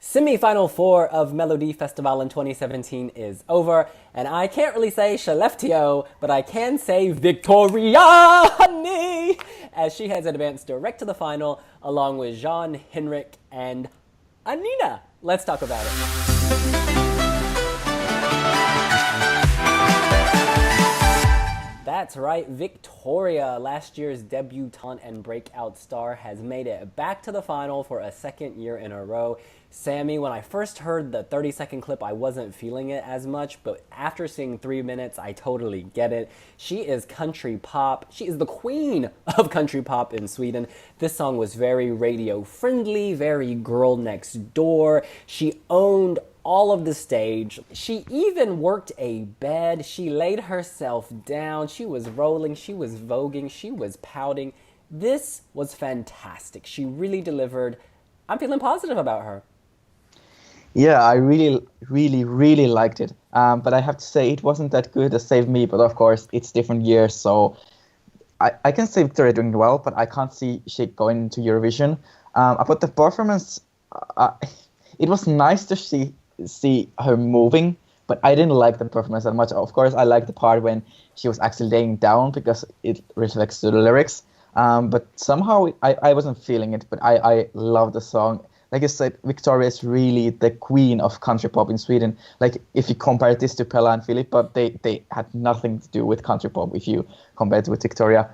Semi-final 4 of Melodifestivalen 2017 is over, and I can't really say Skellefteå, but I can say Wiktoria, honey, as she has advanced direct to the final along with Jon Henrik and Aninia. Let's talk about it. That's right, Wiktoria, last year's debutante and breakout star, has made it back to the final for a second year in a row. Sammy, when I first heard the 30-second clip, I wasn't feeling it as much, but after seeing 3 minutes, I totally get it. She is country pop. She is the queen of country pop in Sweden. This song was very radio-friendly, very girl next door. She owned all of the stage. She even worked a bed. She laid herself down. She was rolling. She was voguing. She was pouting. This was fantastic. She really delivered. I'm feeling positive about her. Yeah, I really liked it. But I have to say it wasn't that good as Save Me, but of course it's different years, so I can see Victoria doing well, but I can't see she going into Eurovision. About the performance, it was nice to see her moving, but I didn't like the performance that much. Of course, I liked the part when she was actually laying down because it reflects to the lyrics. But somehow I wasn't feeling it, but I love the song. Like I said, Victoria is really the queen of country pop in Sweden. Like, if you compare this to Pella and Filippa, they had nothing to do with country pop if you compare it with Victoria.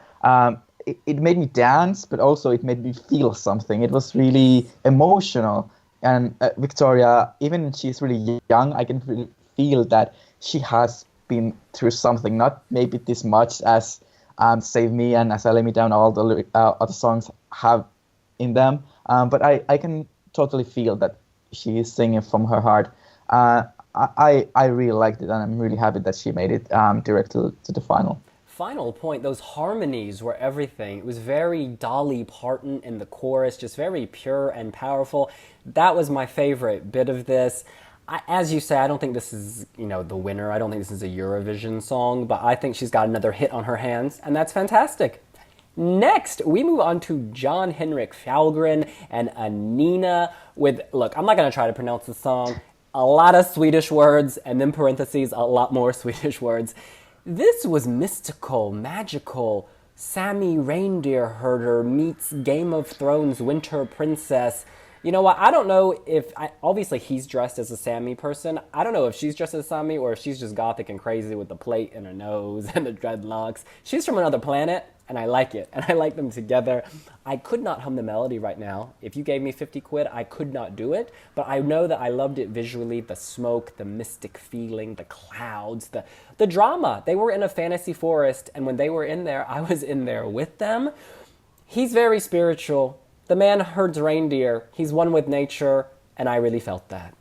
It made me dance, but also it made me feel something. It was really emotional. And Victoria, even when she's really young, I can really feel that she has been through something, not maybe this much as Save Me and As I Lay Me Down, all the other songs have in them. But I can totally feel that she is singing from her heart. I really liked it, and I'm really happy that she made it direct to the final. Final point, those harmonies were everything. It was very Dolly Parton in the chorus, just very pure and powerful. That was my favorite bit of this. As you say, I don't think this is, the winner. I don't think this is a Eurovision song, but I think she's got another hit on her hands, and that's fantastic. Next, we move on to Jon Henrik Fjällgren and Aninia with, look, I'm not going to try to pronounce the song, a lot of Swedish words, and then parentheses, a lot more Swedish words. This was mystical, magical. Sammy Reindeer Herder meets Game of Thrones Winter Princess. You know what? I don't know if... obviously, he's dressed as a Sammy person. I don't know if she's dressed as Sammy or if she's just gothic and crazy with the plate in her nose and the dreadlocks. She's from another planet, and I like it. And I like them together. I could not hum the melody right now. If you gave me 50 quid, I could not do it. But I know that I loved it visually. The smoke, the mystic feeling, the clouds, the drama. They were in a fantasy forest, and when they were in there, I was in there with them. He's very spiritual. The man herds reindeer. He's one with nature, and I really felt that.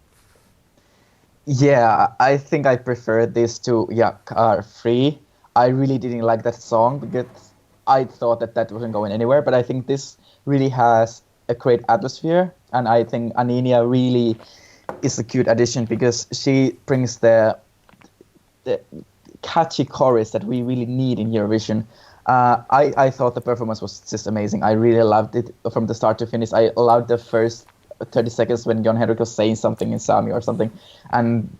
Yeah, I think I prefer this to Car Free. I really didn't like that song because I thought that wasn't going anywhere, but I think this really has a great atmosphere, and I think Aninia really is a cute addition because she brings the catchy chorus that we really need in Eurovision. I thought the performance was just amazing. I really loved it from the start to finish. I loved the first 30 seconds when Jon Henrik was saying something in Sami or something, and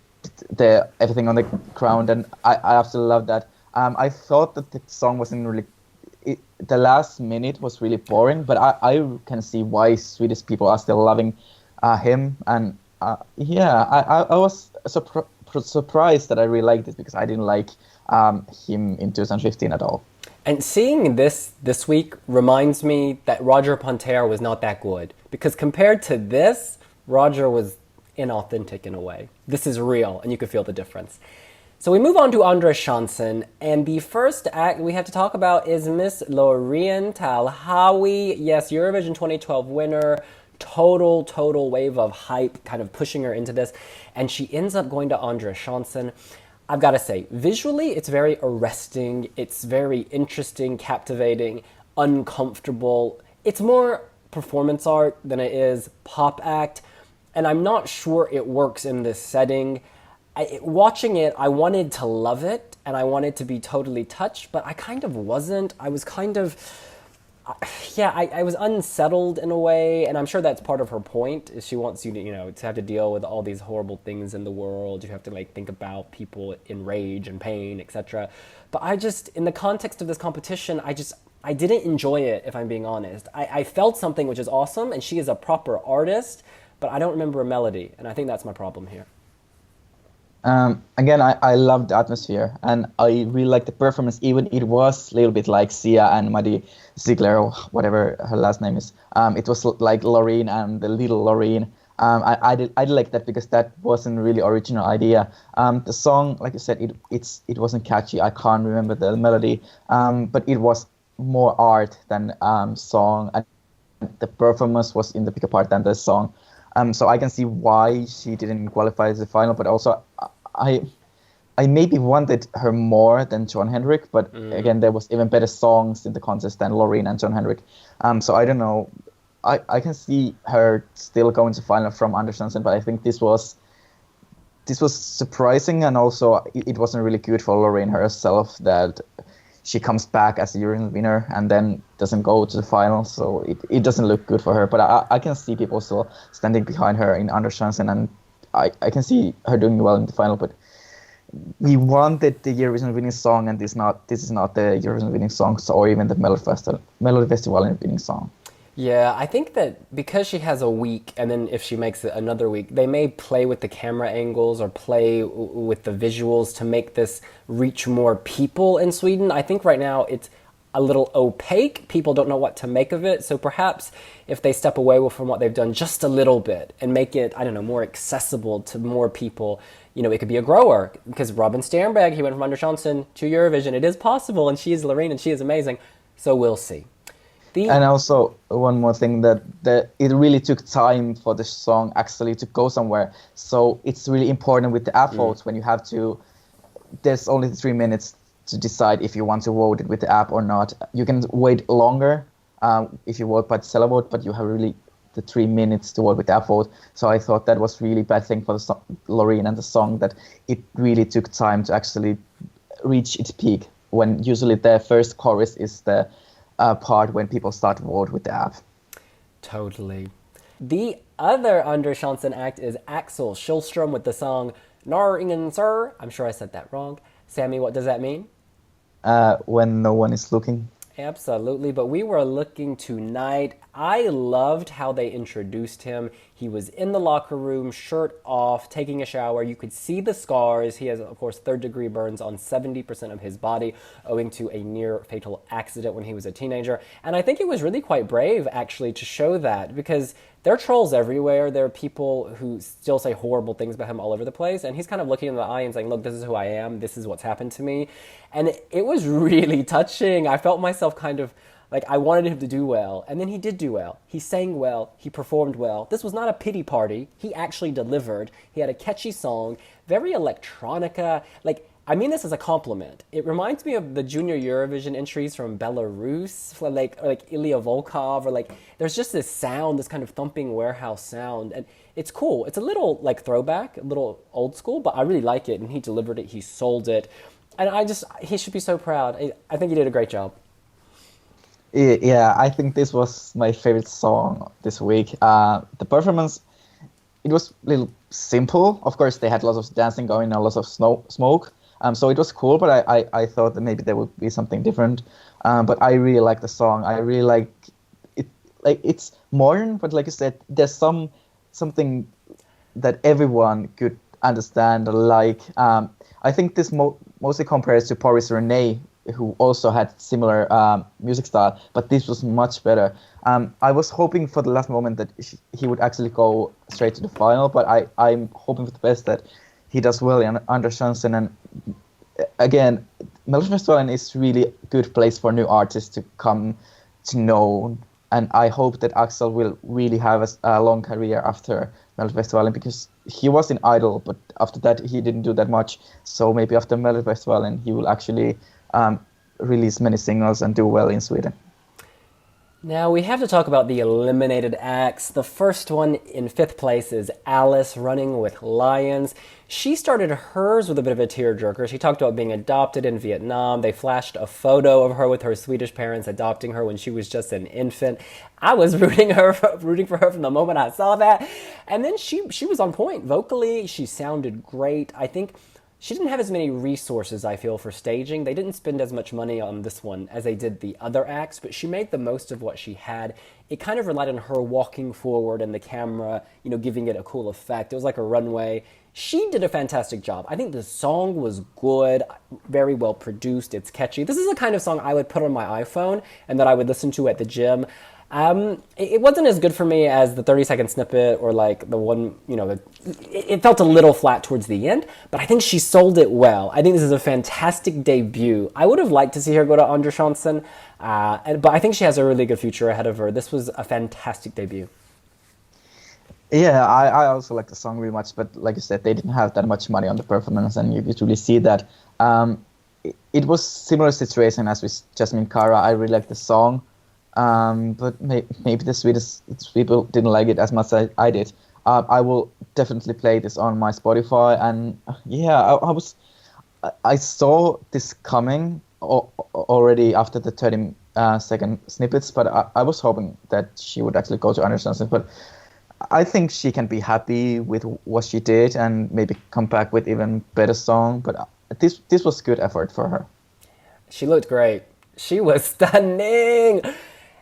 everything on the ground, and I absolutely loved that. I thought that the song wasn't really... the last minute was really boring, but I can see why Swedish people are still loving him. And I was surprised that I really liked it because I didn't like him in 2015 at all. And seeing this week reminds me that Roger Pontare was not that good. Because compared to this, Roger was inauthentic in a way. This is real, and you could feel the difference. So we move on to Andra Chansen, and the first act we have to talk about is Miss Loreen Talhawi. Yes, Eurovision 2012 winner, total wave of hype, kind of pushing her into this, and she ends up going to Andra Chansen. I've got to say, visually, it's very arresting, it's very interesting, captivating, uncomfortable. It's more performance art than it is pop act, and I'm not sure it works in this setting. Watching it, I wanted to love it, and I wanted to be totally touched, but I kind of wasn't. I was kind of... Yeah, I was unsettled in a way, and I'm sure that's part of her point. Is she wants you to, to have to deal with all these horrible things in the world. You have to like think about people in rage and pain, etc. But I just, in the context of this competition, I didn't enjoy it. If I'm being honest, I felt something which is awesome, and she is a proper artist, but I don't remember a melody, and I think that's my problem here. Again, I love the atmosphere, and I really like the performance. Even it was a little bit like Sia and Maddie Ziegler, or whatever her last name is. It was like Loreen and the little Loreen. I did like that because that wasn't really original idea. The song, like you said, it wasn't catchy. I can't remember the melody, but it was more art than song, and the performance was in the bigger part than the song. So I can see why she didn't qualify as the final, but also I maybe wanted her more than Jon Henrik, but again, there was even better songs in the contest than Loreen and Jon Henrik. So I don't know. I can see her still going to final from Andra Chansen, but I think this was surprising, and also it wasn't really good for Loreen herself that she comes back as a Eurovision winner and then doesn't go to the final. So it doesn't look good for her. But I can see people still standing behind her in Andra Chansen, and I can see her doing well in the final. But we wanted the Eurovision winning song, and this is not the Eurovision winning song, or even the Melodifestivalen winning song. Yeah, I think that because she has a week, and then if she makes it another week, they may play with the camera angles or play with the visuals to make this reach more people in Sweden. I think right now it's a little opaque. People don't know what to make of it. So perhaps if they step away from what they've done just a little bit and make it, I don't know, more accessible to more people, it could be a grower. Because Robin Sternberg, he went from Andra Chansen to Eurovision. It is possible, and she is Loreen, and she is amazing. So we'll see. And also one more thing, that it really took time for the song actually to go somewhere. So it's really important with the app votes when you have to. There's only 3 minutes to decide if you want to vote it with the app or not. You can wait longer if you vote by the seller vote, but you have really the 3 minutes to vote with the app vote. So I thought that was really bad thing for the Loreen and the song, that it really took time to actually reach its peak. When usually the first chorus is the part when people start to vote with the app. Totally. The other Andra Chansen act is Axl Shylström with the song Nar ingen sir. I'm sure I said that wrong. Sammy, what does that mean? When no one is looking. Absolutely, but we were looking tonight. I loved how they introduced him. He was in the locker room, shirt off, taking a shower. You could see the scars. He has, of course, third-degree burns on 70% of his body, owing to a near-fatal accident when he was a teenager. And I think it was really quite brave, actually, to show that, because there are trolls everywhere. There are people who still say horrible things about him all over the place, and he's kind of looking in the eye and saying, look, this is who I am. This is what's happened to me. And it was really touching. I felt myself kind of like I wanted him to do well, and then he did do well. He sang well, he performed well. This was not a pity party. He actually delivered. He had a catchy song, very electronica. Like, I mean this as a compliment. It reminds me of the Junior Eurovision entries from Belarus, like Ilya Volkov, or like there's just this sound, this kind of thumping warehouse sound, and it's cool. It's a little like throwback, a little old school, but I really like it, and he delivered it. He sold it, and he should be so proud. I think he did a great job. Yeah, I think this was my favorite song this week. The performance, it was a little simple. Of course, they had lots of dancing going on, lots of smoke. So it was cool, but I thought that maybe there would be something different. But I really like the song. I really like it. Like, it's modern, but like you said, there's something that everyone could understand or like. I think this mostly compares to Paris Renee, who also had similar music style, but this was much better. I was hoping for the last moment that he would actually go straight to the final, but I'm hoping for the best that he does well in Andra Chansen. And again, Melodifestivalen is really a good place for new artists to come to know, and I hope that Axel will really have a long career after Melodifestivalen, because he was in Idol, but after that he didn't do that much. So maybe after Melodifestivalen he will actually release many singles and do well in Sweden. Now we have to talk about the eliminated acts. The first one in fifth place is Alice, Running with Lions. She started hers with a bit of a tearjerker. She talked about being adopted in Vietnam. They flashed a photo of her with her Swedish parents adopting her when she was just an infant. I was rooting for her from the moment I saw that. And then she was on point vocally. She sounded great. I think she didn't have as many resources, I feel, for staging. They didn't spend as much money on this one as they did the other acts, but she made the most of what she had. It kind of relied on her walking forward and the camera, giving it a cool effect. It was like a runway. She did a fantastic job. I think the song was good, very well produced. It's catchy. This is the kind of song I would put on my iPhone and that I would listen to at the gym. It wasn't as good for me as the 30-second snippet or like the one, it felt a little flat towards the end, but I think she sold it well. I think this is a fantastic debut. I would have liked to see her go to Andra Chansen, but I think she has a really good future ahead of her. This was a fantastic debut. Yeah, I also like the song really much, but like you said, they didn't have that much money on the performance, and you could really see that. It was similar situation as with Jasmine Cara. I really liked the song. But maybe the Swedish people didn't like it as much as I did. I will definitely play this on my Spotify, and yeah, I saw this coming already after the 30-second snippets, but I was hoping that she would actually go to Andra Chansen. But I think she can be happy with what she did and maybe come back with even better song. But this was good effort for her. She looked great. She was stunning.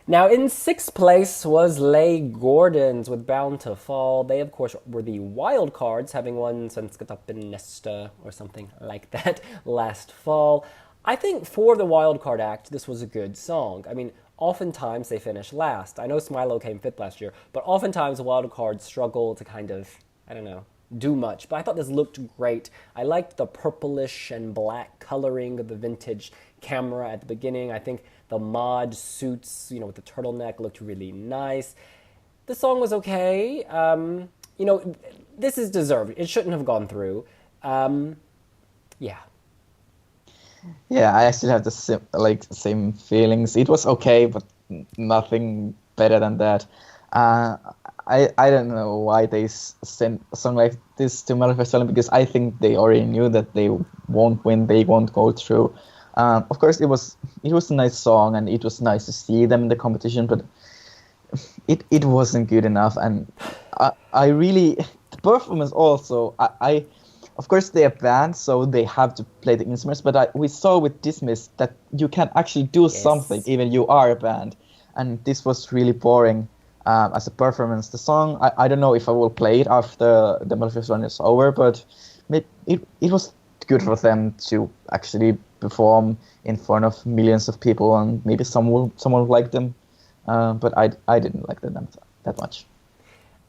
Now, in sixth place was Leigh Gordons with Bound to Fall. They, of course, were the Wildcards, having won Svenska Toppen Nästa or something like that last fall. I think for the Wildcard act, this was a good song. I mean, oftentimes they finish last. I know Smilo came fifth last year, but oftentimes Wildcards struggle to kind of, do much. But I thought this looked great. I liked the purplish and black coloring of the vintage camera at the beginning. I think the mod suits, with the turtleneck looked really nice. The song was okay. This is deserved. It shouldn't have gone through. Yeah. Yeah, I actually have the same feelings. It was okay, but nothing better than that. I don't know why they sent a song like this to Melodifestivalen, because I think they already knew that they won't win, they won't go through. Of course, it was a nice song, and it was nice to see them in the competition, but it wasn't good enough. And I really, the performance also, of course they are band, so they have to play the instruments, but we saw with Dismiss that you can actually do something even you are a band, and this was really boring as a performance. The song, I don't know if I will play it after the Melodifestivalen is over, but it was good for them to actually perform in front of millions of people, and maybe someone will like them, but I didn't like them that much.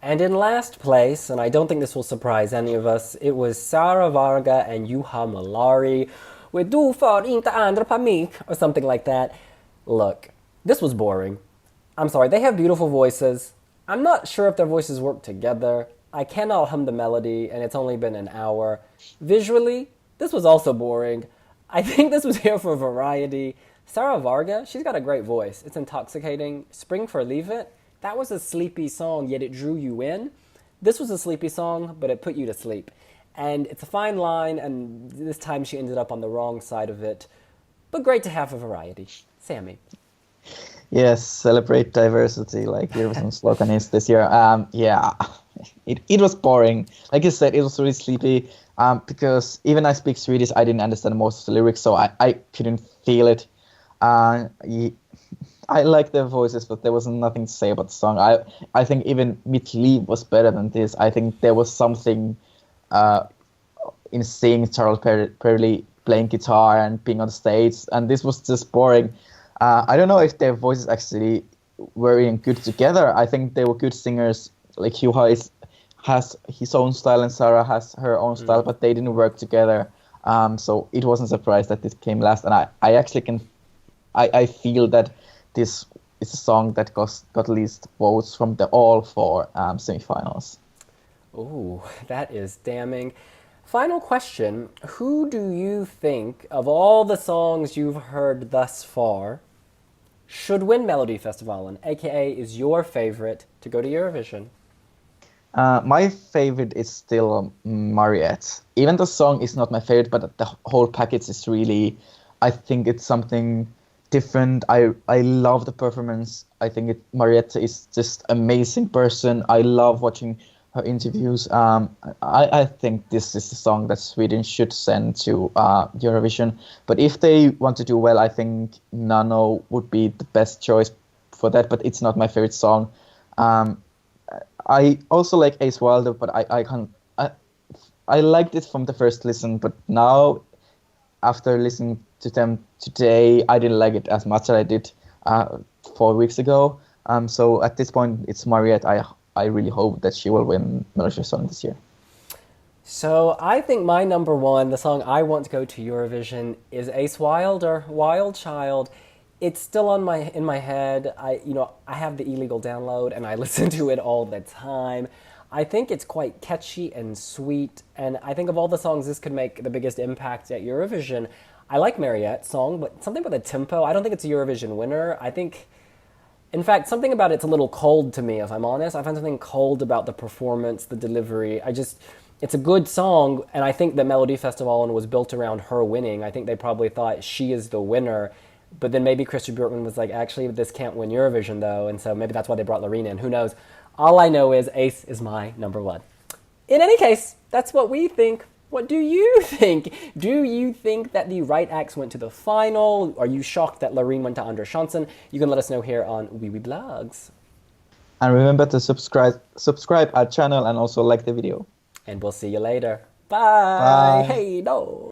And in last place, and I don't think this will surprise any of us, it was Sara Varga and Juha Mulari with Du får inte ändra på mig, or something like that. Look, this was boring. I'm sorry, they have beautiful voices. I'm not sure if their voices work together. I cannot hum the melody, and it's only been an hour. Visually, this was also boring. I think this was here for variety. Sara Varga, she's got a great voice. It's intoxicating. Spring for Leave It, that was a sleepy song, yet it drew you in. This was a sleepy song, but it put you to sleep. And it's a fine line, and this time she ended up on the wrong side of it. But great to have a variety. Sammy. Yes, celebrate diversity, like Eurovision slogan is this year. Yeah, it was boring. Like you said, it was really sleepy. Because even I speak Swedish, I didn't understand most of the lyrics, so I couldn't feel it. I like their voices, but there was nothing to say about the song. I think even Mitt Liv was better than this. I think there was something in seeing Charles Perrelli playing guitar and being on stage, and this was just boring. I don't know if their voices actually were even good together. I think they were good singers. Like Juha has his own style and Sara has her own style, but they didn't work together. So it wasn't a surprise that this came last. And I actually I feel that this is a song that got least votes from all four semifinals. Ooh, that is damning. Final question. Who do you think, of all the songs you've heard thus far, should win Melodifestivalen, aka is your favorite to go to Eurovision? My favorite is still Mariette. Even the song is not my favorite, but the whole package is really, I think it's something different. I love the performance. I think Mariette is just amazing person. I love watching her interviews. I think this is the song that Sweden should send to Eurovision. But if they want to do well, I think Nano would be the best choice for that. But it's not my favorite song. I also like Ace Wilder, but I liked it from the first listen, but now after listening to them today, I didn't like it as much as I did 4 weeks ago. So at this point, it's Mariette. I really hope that she will win Melodifestivalen this year. So I think my number one, the song I want to go to Eurovision, is Ace Wilder, Wild Child. It's still in my head. I have the illegal download and I listen to it all the time. I think it's quite catchy and sweet, and I think of all the songs, this could make the biggest impact at Eurovision. I like Mariette's song, but something about the tempo, I don't think it's a Eurovision winner. I think, in fact, something about it's a little cold to me, if I'm honest. I find something cold about the performance, the delivery. It's a good song, and I think that Melodifestivalen was built around her winning. I think they probably thought she is the winner. But then maybe Christer Bjorkman was like, actually, this can't win Eurovision, though. And so maybe that's why they brought Loreen in. Who knows? All I know is Ace is my number one. In any case, that's what we think. What do you think? Do you think that the right acts went to the final? Are you shocked that Loreen went to Andra Chansen? You can let us know here on wiwibloggs. And remember to subscribe our channel and also like the video. And we'll see you later. Bye. Bye. Hey, no.